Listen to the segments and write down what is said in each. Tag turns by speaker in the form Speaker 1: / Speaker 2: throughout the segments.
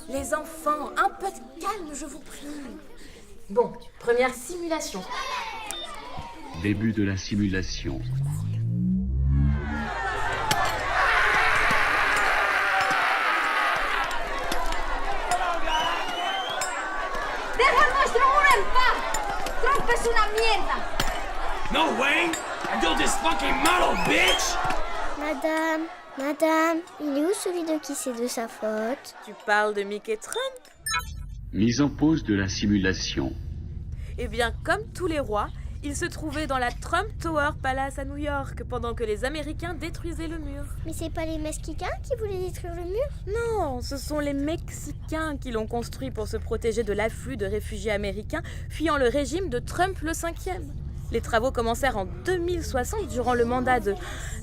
Speaker 1: Les enfants, un peu de calme, je vous prie. Bon, première simulation.
Speaker 2: Début de la simulation.
Speaker 3: ¡Deja nuestro muro en paz! ¡Trump es una mierda!
Speaker 4: No way! I built this fucking model, bitch!
Speaker 5: Madame, il est où celui de qui c'est de sa faute?
Speaker 1: Tu parles de Mickey Trump?
Speaker 2: Mise en pause de la simulation.
Speaker 1: Eh bien, comme tous les rois, il se trouvait dans la Trump Tower Palace à New York pendant que les Américains détruisaient le mur.
Speaker 5: Mais c'est pas les Mexicains qui voulaient détruire le mur?
Speaker 1: Non, ce sont les Mexicains qui l'ont construit pour se protéger de l'afflux de réfugiés américains fuyant le régime de Trump le 5e. Les travaux commencèrent en 2060 durant le mandat de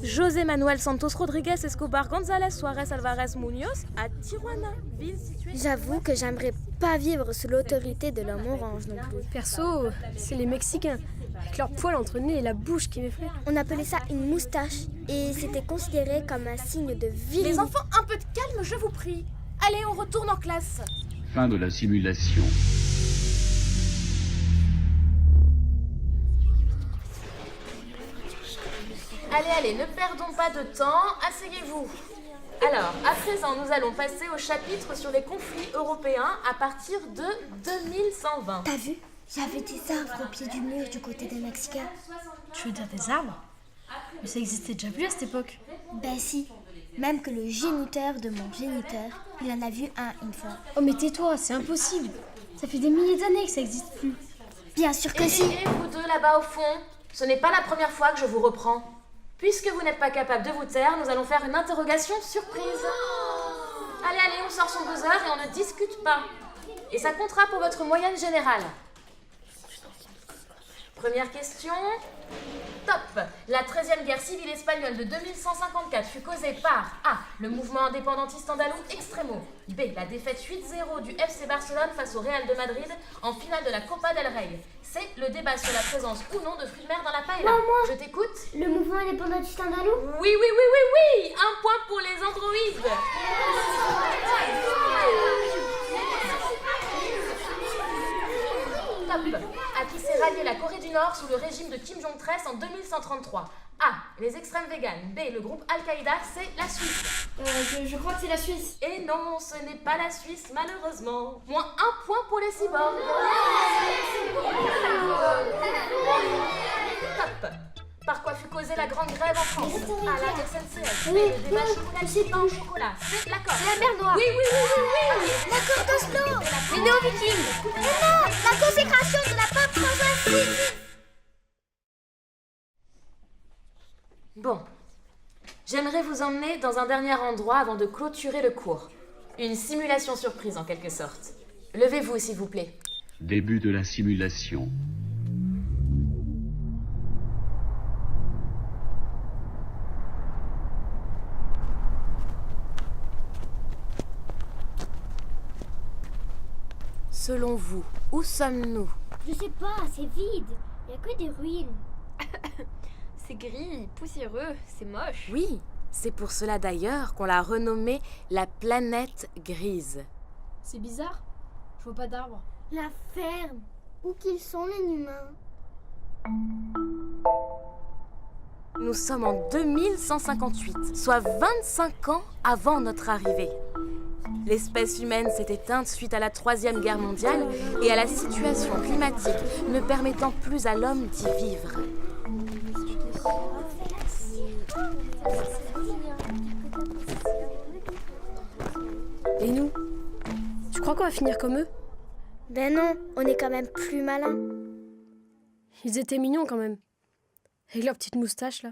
Speaker 1: José Manuel Santos Rodríguez Escobar González Suárez Álvarez Muñoz à Tijuana, ville située...
Speaker 5: J'avoue que j'aimerais pas vivre sous l'autorité de l'homme orange non plus.
Speaker 6: Perso, c'est les Mexicains, avec leurs poils entre le nez et la bouche qui m'effraient.
Speaker 5: On appelait ça une moustache et c'était considéré comme un signe de virilité.
Speaker 1: Les enfants, un peu de calme, je vous prie. Allez, on retourne en classe.
Speaker 2: Fin de la simulation.
Speaker 1: Allez, ne perdons pas de temps, asseyez-vous. Alors, à présent, nous allons passer au chapitre sur les conflits européens à partir de 2120.
Speaker 5: T'as vu? Il y avait des arbres au pied du mur du côté des Mexicains.
Speaker 6: Tu veux dire des arbres? Mais ça existait déjà plus à cette époque.
Speaker 5: Ben si, même que le géniteur de mon géniteur, il en a vu un une fois.
Speaker 6: Oh mais tais-toi, c'est impossible. Ça fait des milliers d'années que ça n'existe plus.
Speaker 5: Bien sûr que si.
Speaker 1: Et vous deux là-bas au fond, ce n'est pas la première fois que je vous reprends. Puisque vous n'êtes pas capable de vous taire, nous allons faire une interrogation surprise. Allez, on sort son buzzer et on ne discute pas. Et ça comptera pour votre moyenne générale. Première question. Top. La 13e guerre civile espagnole de 2154 fut causée par A. Le mouvement indépendantiste andalou Extremo. B. La défaite 8-0 du FC Barcelone face au Real de Madrid en finale de la Copa del Rey. C. Le débat sur la présence ou non de fruits de mer dans la paella.
Speaker 5: Moi.
Speaker 1: Je t'écoute.
Speaker 5: Le mouvement indépendantiste andalou?
Speaker 1: Oui. Un point pour les androïdes. Top. À qui s'est ralliée la Corée du Nord sous le régime de Kim Jong-il en 2133? A. Les extrêmes véganes. B. Le groupe Al-Qaïda. C. La Suisse.
Speaker 6: Je crois que c'est la Suisse.
Speaker 1: Et non, ce n'est pas la Suisse, malheureusement. Moins un point pour les cyborgs. Top. Par quoi fut causée la grande grève en France? A. La SNCF. B. Le débat chocolatier pain au chocolat. C. L'accord.
Speaker 5: La mer Noire.
Speaker 1: Oui.
Speaker 5: L'accord d'Oslo. Les néo-vikings. Mais non, la consécration de la pape François VI.
Speaker 1: Bon. J'aimerais vous emmener dans un dernier endroit avant de clôturer le cours. Une simulation surprise en quelque sorte. Levez-vous, s'il vous plaît.
Speaker 2: Début de la simulation.
Speaker 1: Selon vous, où sommes-nous?
Speaker 5: Je sais pas, c'est vide. Il y a que des ruines.
Speaker 6: C'est gris, poussiéreux, c'est moche.
Speaker 1: Oui, c'est pour cela d'ailleurs qu'on l'a renommée la planète grise.
Speaker 6: C'est bizarre. Je vois pas d'arbres.
Speaker 5: La ferme. Où qu'ils sont les humains?
Speaker 1: Nous sommes en 2158, soit 25 ans avant notre arrivée. L'espèce humaine s'est éteinte suite à la Troisième Guerre mondiale et à la situation climatique ne permettant plus à l'homme d'y vivre.
Speaker 6: Et nous? Tu crois qu'on va finir comme eux?
Speaker 5: Ben non, on est quand même plus malins.
Speaker 6: Ils étaient mignons quand même. Avec leurs petites moustaches là.